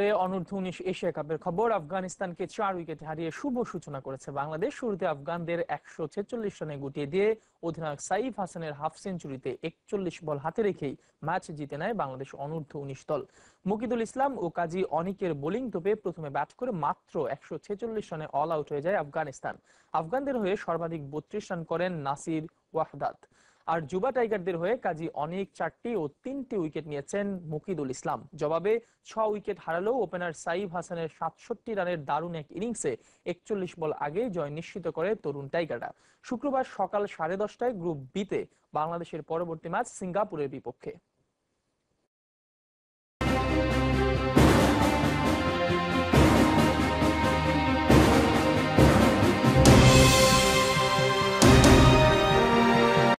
এবারে অনূর্ধ্ব-19 এশিয়া কাপের খবর। আফগানিস্তানকে 4 উইকেট হারিয়ে শুভ সূচনা করেছে বাংলাদেশ। শুরুতে আফগানদের 146 রানে গুটিয়ে দিয়ে অধিনায়ক সাইফ হাসানের হাফ সেঞ্চুরিতে 41 বল হাতে রেখেই ম্যাচ জিতে নেয় বাংলাদেশ অনূর্ধ্ব-19 দল। মুকিদুল ইসলাম ও কাজী অনিকের বোলিং তোপে প্রথমে ব্যাট করে মাত্র 146 রানে অল আউট হয়ে যায় আফগানিস্তান। আফগানদের হয়ে সর্বাধিক 32 রান করেন নাসির ওয়াহদাত। আর যুবা টাইগারদের হয়ে কাজী অনেক 4টি ও 3টি উইকেট নিয়েছেন মুকিদুল ইসলাম। জবাবে 6 উইকেট হারালেও ওপেনার সাইফ হাসানের 67 রানের দারুণ এক ইনিংসে 41 বল আগে জয় নিশ্চিত করে তরুণ টাইগাররা। শুক্রবার সকাল 10:30টায় গ্রুপ বিতে বাংলাদেশের পরবর্তী ম্যাচ সিঙ্গাপুরের বিপক্ষে।